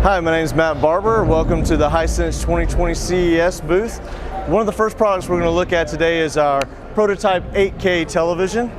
Hi, my name is Matt Barber. Welcome to the Hisense 2020 CES booth. One of the first products we're going to look at today is our prototype 8K television.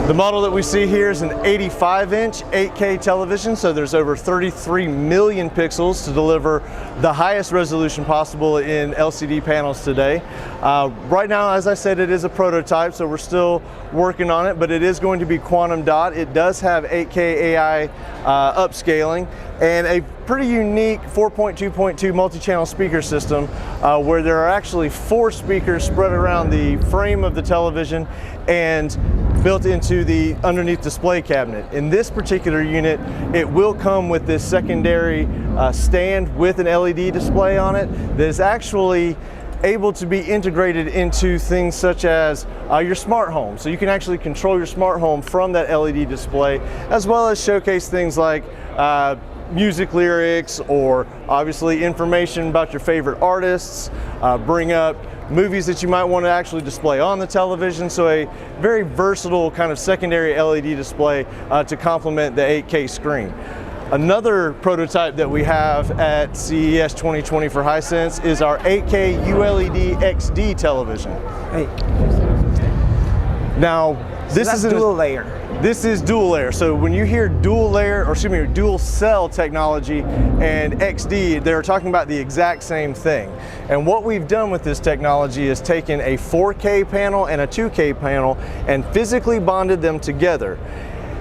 The model that we see here is an 85-inch 8K television, so there's over 33 million pixels to deliver the highest resolution possible in LCD panels today. Right now, as I said, it is a prototype, so we're still working on it, but it is going to be quantum dot. It does have 8K AI upscaling and a pretty unique 4.2.2 multi-channel speaker system where there are actually 4 speakers spread around the frame of the television and built into the underneath display cabinet. In this particular unit, it will come with this secondary stand with an LED display on it that is actually able to be integrated into things such as your smart home. So you can actually control your smart home from that LED display, as well as showcase things like music lyrics or obviously information about your favorite artists, bring up movies that you might want to actually display on the television. So a very versatile kind of secondary LED display to complement the 8K screen. Another prototype that we have at CES 2020 for Hisense is our 8K ULED XD television. Hey. Now, this is dual layer. This is dual layer. So when you hear dual cell technology and XD, they're talking about the exact same thing. And what we've done with this technology is taken a 4K panel and a 2K panel and physically bonded them together.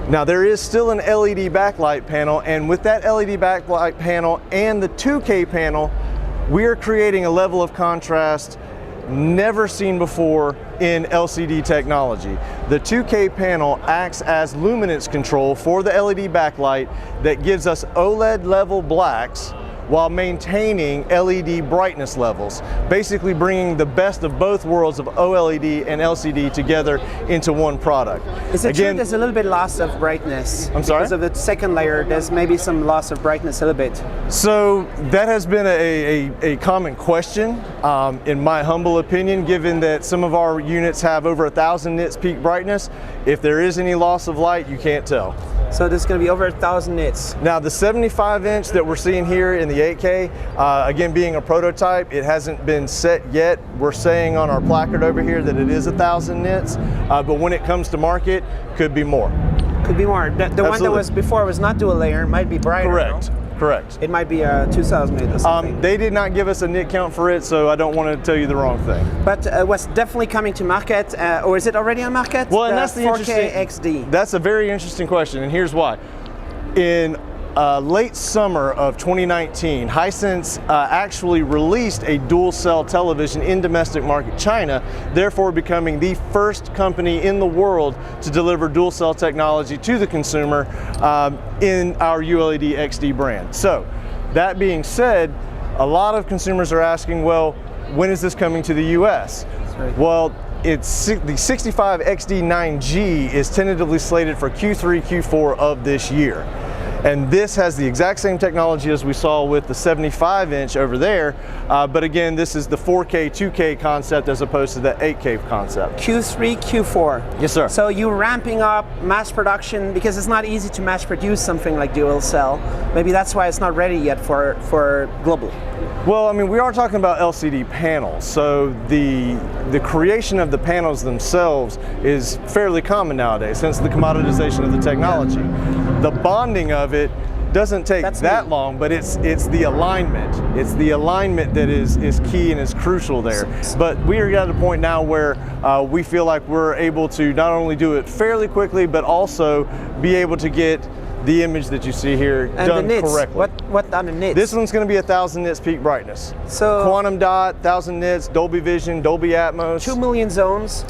Now there is still an LED backlight panel, and with that LED backlight panel and the 2K panel, we are creating a level of contrast never seen before in LCD technology. The 2K panel acts as luminance control for the LED backlight that gives us OLED level blacks while maintaining LED brightness levels, basically bringing the best of both worlds of OLED and LCD together into one product. Is it true there's a little bit loss of brightness? I'm sorry? Because of the second layer, there's maybe some loss of brightness a little bit. So that has been a common question, in my humble opinion, given that some of our units have over 1,000 nits peak brightness. If there is any loss of light, you can't tell. So there's going to be over 1,000 nits. Now the 75-inch that we're seeing here in the 8K, again being a prototype, it hasn't been set yet. We're saying on our placard over here that it is 1,000 nits, but when it comes to market, could be more. Could be more. The one that was before was not dual layer, might be brighter. Correct. No? Correct. It might be 2,000 nits or something. They did not give us a nit count for it, so I don't want to tell you the wrong thing. But was definitely coming to market, or is it already on market? Well, and that's the 4K XD. That's a very interesting question, and here's why. In late summer of 2019, Hisense actually released a dual cell television in domestic market China, therefore becoming the first company in the world to deliver dual cell technology to the consumer in our ULED XD brand. So that being said, a lot of consumers are asking, well, when is this coming to the US? That's right. Well, the 65 XD 9G is tentatively slated for Q3, Q4 of this year. And this has the exact same technology as we saw with the 75-inch over there, but again, this is the 4K, 2K concept as opposed to the 8K concept. Q3, Q4. Yes, sir. So you're ramping up mass production because it's not easy to mass produce something like dual cell. Maybe that's why it's not ready yet for global. Well, I mean, we are talking about LCD panels, so the creation of the panels themselves is fairly common nowadays, hence the commoditization of the technology. The bonding of it doesn't take that long, but it's the alignment. It's the alignment that is key and is crucial there. But we are at a point now where we feel like we're able to not only do it fairly quickly, but also be able to get the image that you see here done correctly. What are the nits? This one's going to be 1,000 nits peak brightness. So quantum dot, 1,000 nits, Dolby Vision, Dolby Atmos. 2 million zones.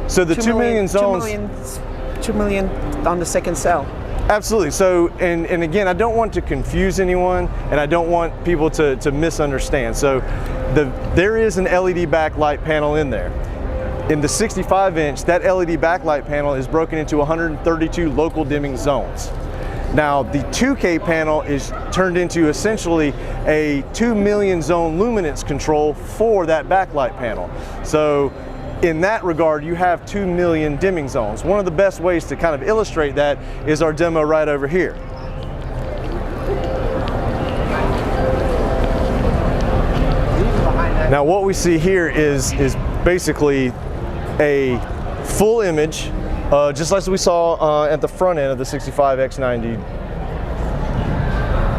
So the 2 million zones. 2 million on the second cell. Absolutely. So, and again, I don't want to confuse anyone, and I don't want people to misunderstand. So there is an LED backlight panel in there. In the 65-inch, that LED backlight panel is broken into 132 local dimming zones. Now, the 2K panel is turned into essentially a 2 million zone luminance control for that backlight panel. So in that regard, you have 2 million dimming zones. One of the best ways to kind of illustrate that is our demo right over here. Now what we see here is basically a full image, just like we saw at the front end of the 65X90.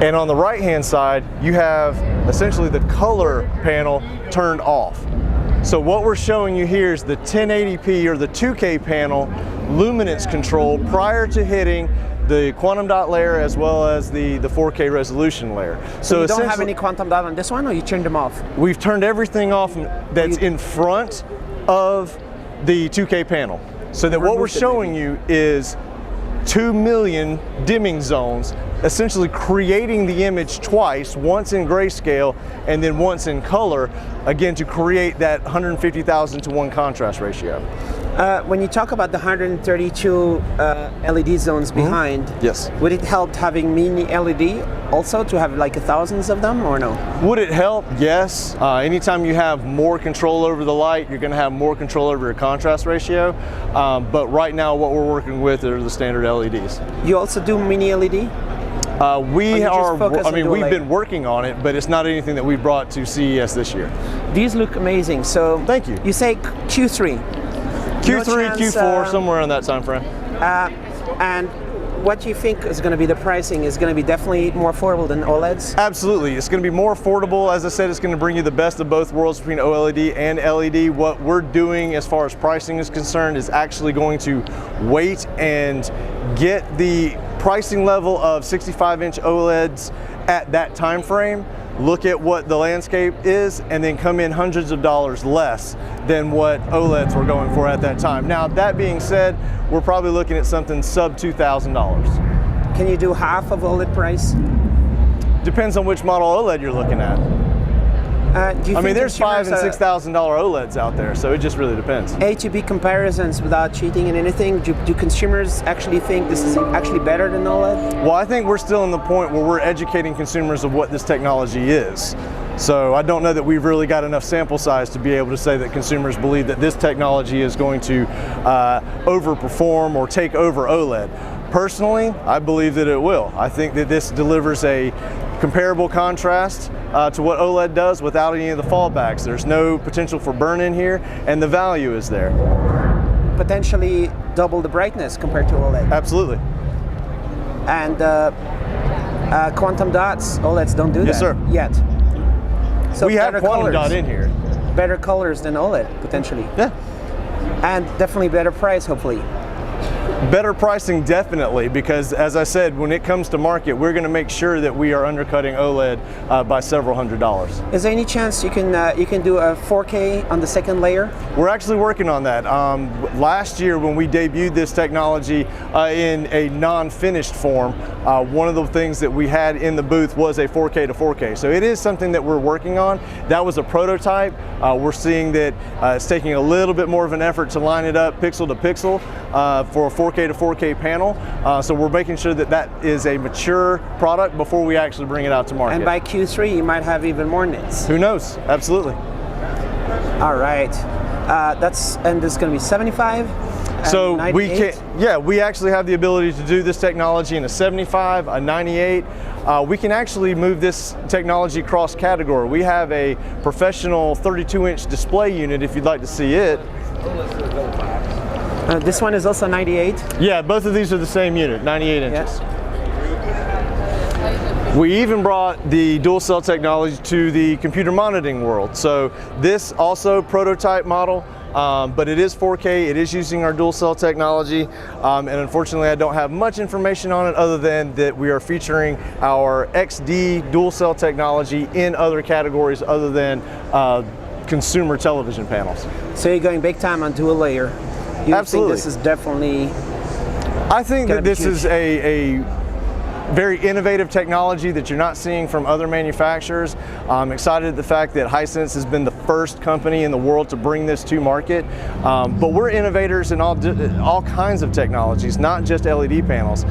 And on the right hand side, you have essentially the color panel turned off. So what we're showing you here is the 1080p or the 2K panel luminance control prior to hitting the quantum dot layer as well as the 4K resolution layer. So you don't have any quantum dot on this one, or you turned them off? We've turned everything off that's in front of the 2K panel. So that what we're showing you is 2 million dimming zones, essentially creating the image twice, once in grayscale and then once in color, again to create that 150,000 to 1 contrast ratio. When you talk about the 132 LED zones behind, yes, would it help having mini LED also to have like thousands of them, or no? Would it help? Yes. Anytime you have more control over the light, you're going to have more control over your contrast ratio. But right now what we're working with are the standard LEDs. You also do mini LED? We've been working on it, but it's not anything that we brought to CES this year. These look amazing. So thank you. You say Q3? Q3, Q4, somewhere in that time frame. And what do you think is going to be the pricing? Is going to be definitely more affordable than OLEDs? Absolutely. It's going to be more affordable. As I said, it's going to bring you the best of both worlds between OLED and LED. What we're doing as far as pricing is concerned is actually going to wait and get the pricing level of 65-inch OLEDs at that time frame, look at what the landscape is, and then come in hundreds of dollars less than what OLEDs were going for at that time. Now, that being said, we're probably looking at something sub $2,000. Can you do half of OLED price? Depends on which model OLED you're looking at. There's $5,000 and $6,000 OLEDs out there, so it just really depends. A to B comparisons without cheating in anything. Do consumers actually think this is actually better than OLED? Well, I think we're still in the point where we're educating consumers of what this technology is. So I don't know that we've really got enough sample size to be able to say that consumers believe that this technology is going to overperform or take over OLED. Personally, I believe that it will. I think that this delivers a comparable contrast to what OLED does without any of the fallbacks. There's no potential for burn in here, and the value is there. Potentially double the brightness compared to OLED. Absolutely. And quantum dots, OLEDs don't do that sir. Yet. So we have quantum dot in here. Better colors than OLED, potentially. Yeah. And definitely better price, hopefully. Better pricing, definitely, because as I said, when it comes to market, we're going to make sure that we are undercutting OLED by several $100s. Is there any chance you can do a 4K on the second layer? We're actually working on that. Last year when we debuted this technology in a non-finished form, one of the things that we had in the booth was a 4K to 4K. So it is something that we're working on. That was a prototype. We're seeing that it's taking a little bit more of an effort to line it up pixel to pixel for a 4K to 4K panel. So we're making sure that that is a mature product before we actually bring it out to market. And by Q3 you might have even more nits. Who knows? Absolutely. All right. And this is going to be 75? So 98? we actually have the ability to do this technology in a 75, a 98. We can actually move this technology cross category. We have a professional 32-inch display unit if you'd like to see it. This one is also 98? Yeah, both of these are the same unit, 98 inches. Yeah. We even brought the dual cell technology to the computer monitoring world. So this also prototype model, but it is 4K, it is using our dual cell technology, and unfortunately I don't have much information on it other than that we are featuring our XD dual cell technology in other categories other than consumer television panels. So you're going big time on dual layer. You Absolutely. Think this is definitely... I think that this is a very innovative technology that you're not seeing from other manufacturers. I'm excited at the fact that Hisense has been the first company in the world to bring this to market. But we're innovators in all kinds of technologies, not just LED panels.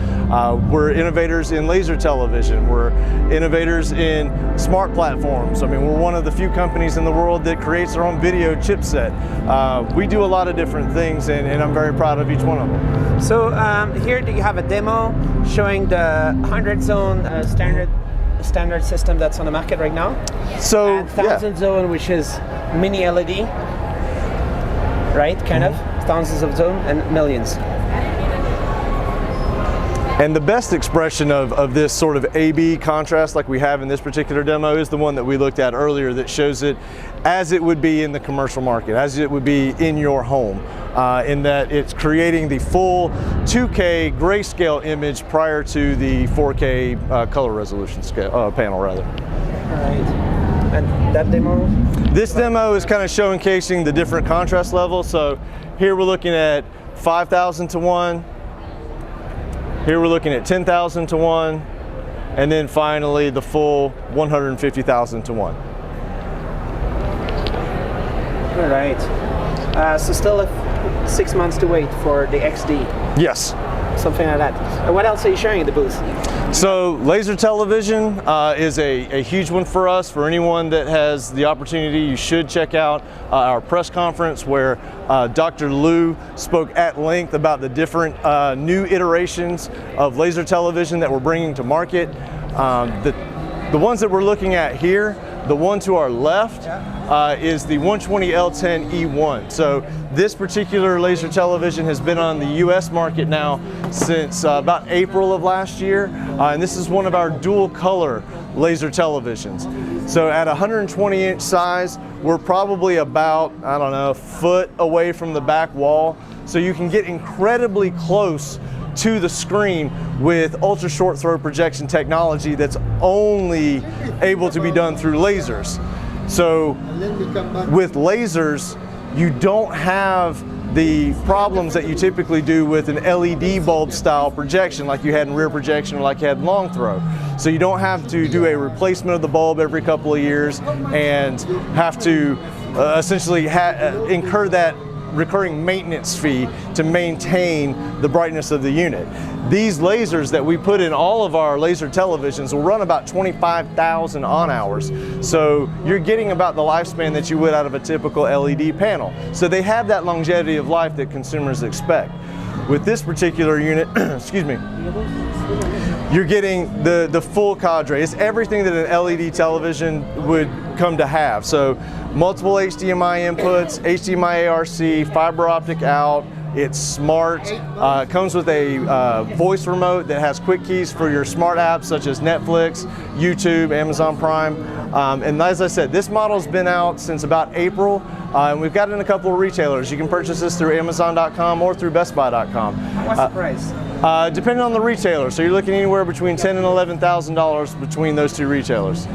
We're innovators in laser television. We're innovators in smart platforms. I mean, we're one of the few companies in the world that creates their own video chipset. We do a lot of different things, and I'm very proud of each one of them. So here you have a demo showing the 100 zone standard standard system that's on the market right now. So And 1000 zone, which is mini LED, right? Kind of thousands of zone and millions. And the best expression of this sort of A-B contrast like we have in this particular demo is the one that we looked at earlier that shows it as it would be in the commercial market, as it would be in your home, in that it's creating the full 2K grayscale image prior to the 4K color resolution scale, panel rather. All right. And that demo? This demo is kind of showcasing the different contrast levels. So here we're looking at 5,000 to 1. Here we're looking at 10,000 to 1, and then finally the full 150,000 to 1. All right. So still 6 months to wait for the XD. Yes. Something like that. And what else are you showing at the booth? So laser television is a huge one for us. For anyone that has the opportunity, you should check out our press conference where Dr. Liu spoke at length about the different new iterations of laser television that we're bringing to market. The ones that we're looking at here, the one to our left is the 120L10E1. So this particular laser television has been on the US market now since about April of last year. And this is one of our dual color laser televisions. So at 120-inch size, we're probably about, I don't know, a foot away from the back wall. So you can get incredibly close to the screen with ultra short throw projection technology that's only able to be done through lasers. So with lasers, you don't have the problems that you typically do with an LED bulb style projection like you had in rear projection or like you had in long throw. So you don't have to do a replacement of the bulb every couple of years and have to essentially incur that recurring maintenance fee to maintain the brightness of the unit. These lasers that we put in all of our laser televisions will run about 25,000 on hours. So you're getting about the lifespan that you would out of a typical LED panel. So they have that longevity of life that consumers expect. With this particular unit, excuse me, you're getting the full cadre. It's everything that an LED television would come to have. So multiple HDMI inputs, HDMI ARC, fiber optic out. It's smart. It comes with a voice remote that has quick keys for your smart apps such as Netflix, YouTube, Amazon Prime. And as I said, this model's been out since about April, and we've got it in a couple of retailers. You can purchase this through Amazon.com or through BestBuy.com. What's the price? Depending on the retailer. So you're looking anywhere between $10,000 and $11,000 between those two retailers.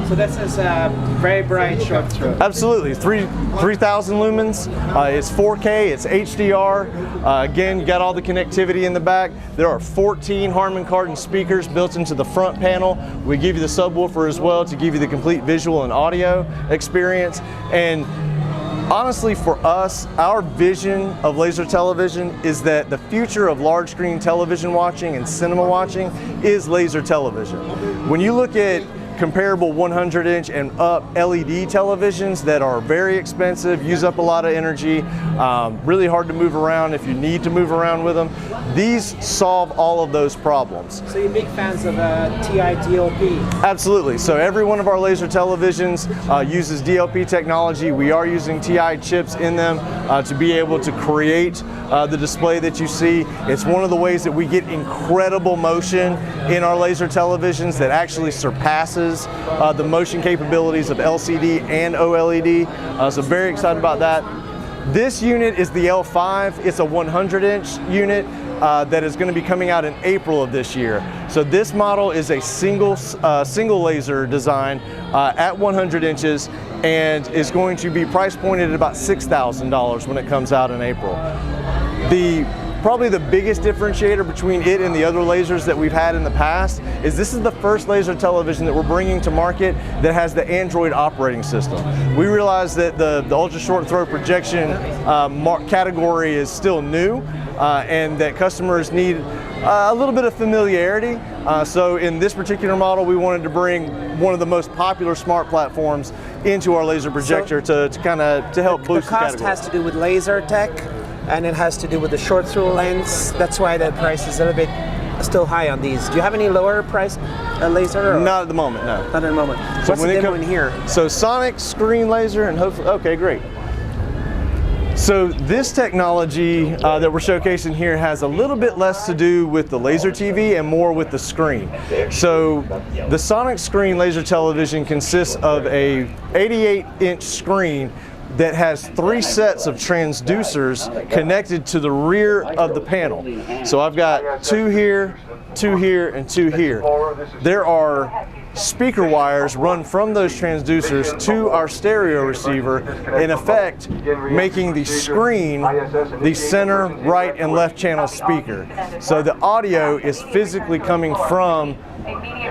So this is a very bright short throw. Absolutely, 3,000 lumens. It's 4K, it's HDR. Again, you got all the connectivity in the back. There are 14 Harman Kardon speakers built into the front panel. We give you the subwoofer as well to give you the complete visual and audio experience. And honestly, for us, our vision of laser television is that the future of large screen television watching and cinema watching is laser television. When you look at comparable 100-inch and up LED televisions that are very expensive, use up a lot of energy, really hard to move around if you need to move around with them. These solve all of those problems. So you're big fans of TI DLP? Absolutely. So every one of our laser televisions uses DLP technology. We are using TI chips in them to be able to create the display that you see. It's one of the ways that we get incredible motion in our laser televisions that actually surpasses the motion capabilities of LCD and OLED. So very excited about that. This unit is the L5. It's a 100-inch unit that is going to be coming out in April of this year. So this model is a single laser design at 100 inches and is going to be price pointed at about $6,000 when it comes out in April. Probably the biggest differentiator between it and the other lasers that we've had in the past is this is the first laser television that we're bringing to market that has the Android operating system. We realize that the ultra short throw projection category is still new and that customers need a little bit of familiarity. So in this particular model, we wanted to bring one of the most popular smart platforms into our laser projector to help boost the category. The cost has to do with laser tech, and it has to do with the short through lens. That's why the price is a little bit still high on these. Do you have any lower price laser? Or? Not at the moment, no. Not at the moment. So What's the demo in here? So sonic screen laser and hopefully, okay, great. So this technology that we're showcasing here has a little bit less to do with the laser TV and more with the screen. So the sonic screen laser television consists of a 88-inch screen that has 3 sets of transducers connected to the rear of the panel. So I've got 2 here, 2 here, and 2 here. There are speaker wires run from those transducers to our stereo receiver, in effect making the screen the center, right, and left channel speaker. So the audio is physically coming from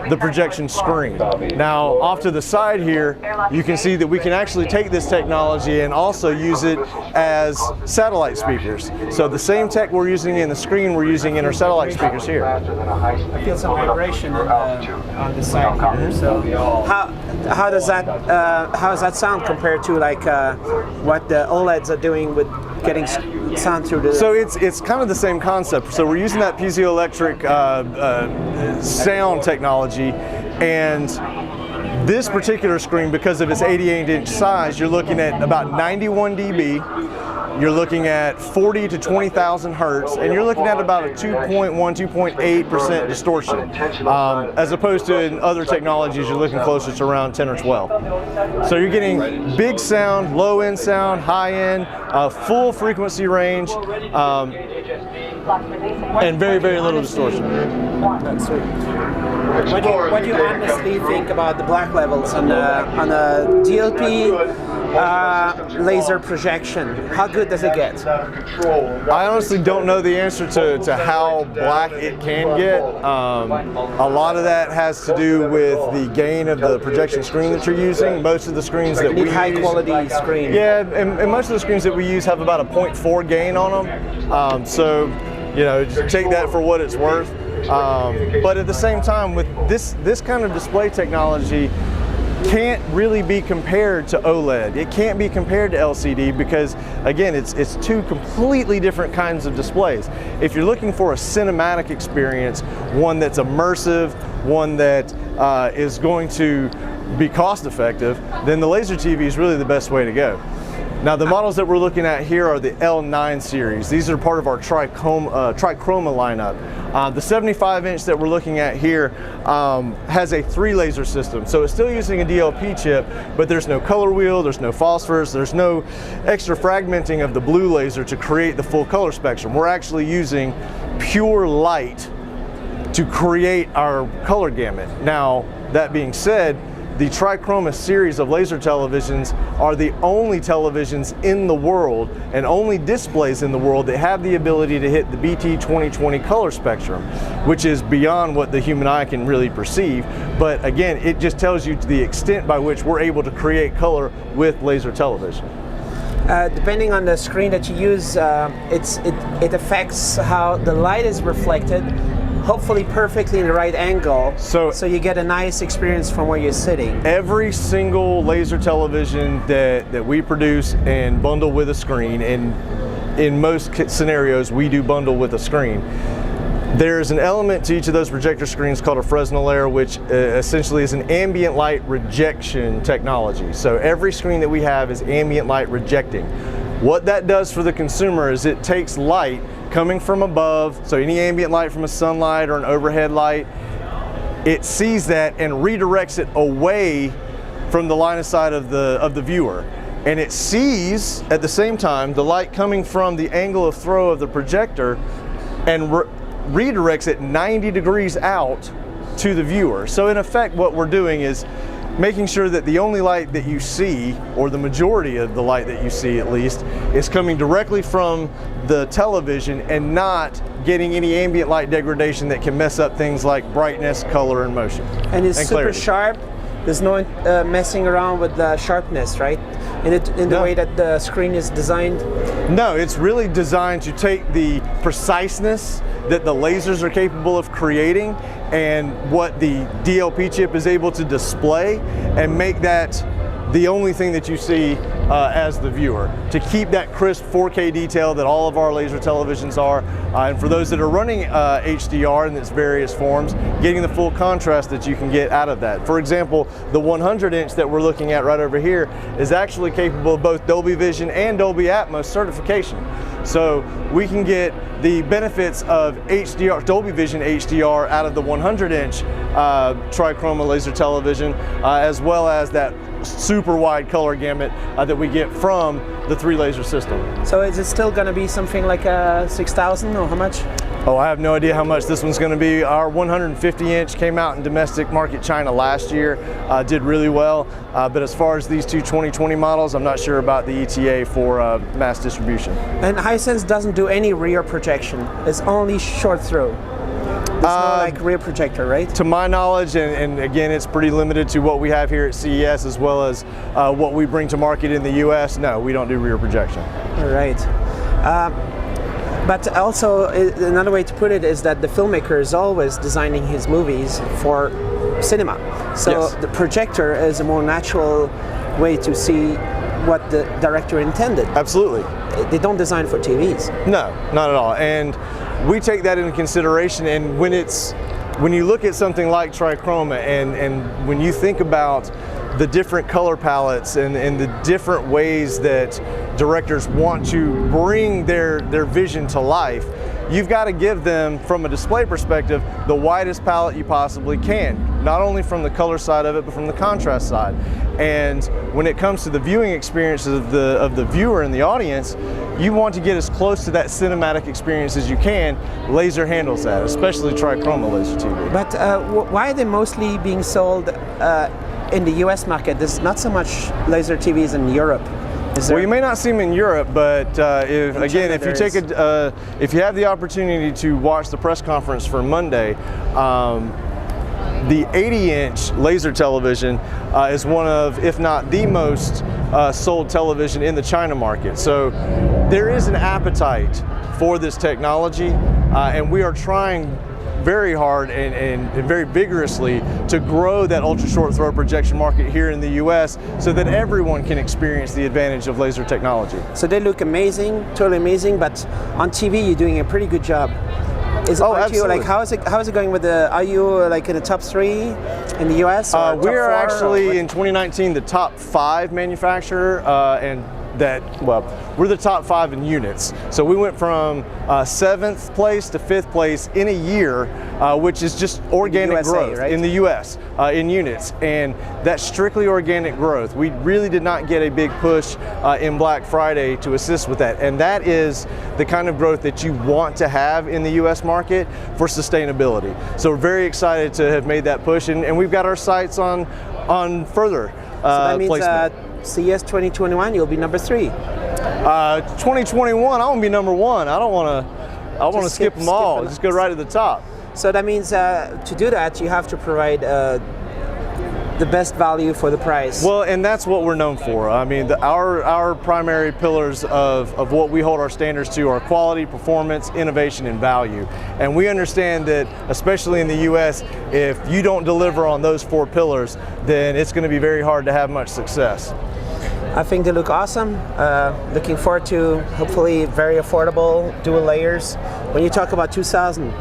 the projection screen. Now, off to the side here, you can see that we can actually take this technology and also use it as satellite speakers. So the same tech we're using in the screen, we're using in our satellite speakers here. I feel some vibration on the side here. So how does that sound compared to like what the OLEDs are doing with getting sound through the... So it's kind of the same concept. So we're using that piezoelectric sound technology, and this particular screen, because of its 88-inch size, you're looking at about 91 dB. You're looking at 40 to 20,000 hertz, and you're looking at about a 2.1, 2.8% distortion. As opposed to in other technologies, you're looking closer to around 10 or 12. So you're getting big sound, low end sound, high end, full frequency range, and very, very little distortion. That's sweet. What do you honestly think about the black levels on the DLP laser projection? How good does it get? I honestly don't know the answer to how black it can get. A lot of that has to do with the gain of the projection screen that you're using. Most of the screens that we use, high quality screen. Yeah, and most of the screens that we use have about a 0.4 gain on them. So, you know, just take that for what it's worth. But at the same time, with this kind of display technology, can't really be compared to OLED. It can't be compared to LCD because, again, it's 2 completely different kinds of displays. If you're looking for a cinematic experience, one that's immersive, one that is going to be cost effective, then the laser TV is really the best way to go. Now, the models that we're looking at here are the L9 series. These are part of our trichroma lineup. The 75-inch that we're looking at here has a 3 laser system. So it's still using a DLP chip, but there's no color wheel, there's no phosphors, there's no extra fragmenting of the blue laser to create the full color spectrum. We're actually using pure light to create our color gamut. Now, that being said, the trichroma series of laser televisions are the only televisions in the world and only displays in the world that have the ability to hit the BT 2020 color spectrum, which is beyond what the human eye can really perceive. But again, it just tells you to the extent by which we're able to create color with laser television. Depending on the screen that you use, it affects how the light is reflected, hopefully perfectly in the right angle, so you get a nice experience from where you're sitting. Every single laser television that we produce and bundle with a screen, and in most scenarios we do bundle with a screen, there's an element to each of those projector screens called a Fresnel layer, which essentially is an ambient light rejection technology. So every screen that we have is ambient light rejecting. What that does for the consumer is it takes light coming from above, so any ambient light from a sunlight or an overhead light, it sees that and redirects it away from the line of sight of the viewer. And it sees, at the same time, the light coming from the angle of throw of the projector and redirects it 90 degrees out to the viewer. So in effect, what we're doing is making sure that the only light that you see, or the majority of the light that you see at least, is coming directly from the television and not getting any ambient light degradation that can mess up things like brightness, color, and motion. And it's super clarity. Sharp. There's no messing around with the sharpness, right? In the way that the screen is designed? No, it's really designed to take the preciseness that the lasers are capable of creating and what the DLP chip is able to display and make that the only thing that you see as the viewer, to keep that crisp 4K detail that all of our laser televisions are, and for those that are running HDR in its various forms, getting the full contrast that you can get out of that. For example, the 100-inch that we're looking at right over here is actually capable of both Dolby Vision and Dolby Atmos certification. So we can get the benefits of HDR, Dolby Vision HDR out of the 100-inch trichroma laser television, as well as that super wide color gamut that we get from the 3-laser system. So is it still going to be something like a 6,000 or how much? Oh, I have no idea how much this one's going to be. Our 150-inch came out in domestic market China last year, did really well. But as far as these two 2020 models, I'm not sure about the ETA for mass distribution. And Hisense doesn't do any rear projection. It's only short throw. There's no like rear projector, right? To my knowledge, and again, it's pretty limited to what we have here at CES as well as what we bring to market in the US. No, we don't do rear projection. All right. But also, another way to put it is that the filmmaker is always designing his movies for cinema. So yes, the projector is a more natural way to see what the director intended. Absolutely. They don't design for TVs. No, not at all. And we take that into consideration, and when you look at something like trichroma, and when you think about the different color palettes and the different ways that directors want to bring their vision to life, you've got to give them, from a display perspective, the widest palette you possibly can, not only from the color side of it, but from the contrast side. And when it comes to the viewing experiences of the viewer and the audience, you want to get as close to that cinematic experience as you can. Laser handles that, especially trichroma laser TV. But why are they mostly being sold in the US market? There's not so much laser TVs in Europe. Well, you may not see them in Europe, but if you have the opportunity to watch the press conference for Monday, the 80-inch laser television is one of, if not the most sold television in the China market. So there is an appetite for this technology, and we are trying very hard and very vigorously to grow that ultra short throw projection market here in the US so that everyone can experience the advantage of laser technology. So they look amazing, totally amazing, but on TV you're doing a pretty good job. Absolutely. Like how is it going with the, are you like in the top 3 in the US? Or we are actually in 2019 the top 5 manufacturer, and we're the top 5 in units. So we went from 7th place to 5th place in a year, which is just organic growth, right? In the US, in units. And that's strictly organic growth. We really did not get a big push in Black Friday to assist with that. And that is the kind of growth that you want to have in the US market for sustainability. So we're very excited to have made that push, and we've got our sights on further so that means, placement. CES 2021, you'll be number 3. 2021, I want to be number 1. I want to skip them all. Just go right to the top. So that means to do that, you have to provide the best value for the price. Well, and that's what we're known for. I mean, our primary pillars of what we hold our standards to are quality, performance, innovation, and value. And we understand that, especially in the US, if you don't deliver on those 4 pillars, then it's going to be very hard to have much success. I think they look awesome. Looking forward to hopefully very affordable dual layers. When you talk about 2,000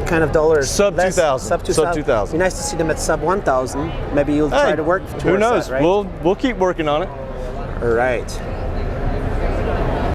kind of dollars, sub 2,000, sub 2,000. Be nice to see them at sub 1,000. Maybe you'll try to work towards who knows? that, right? We'll keep working on it. All right.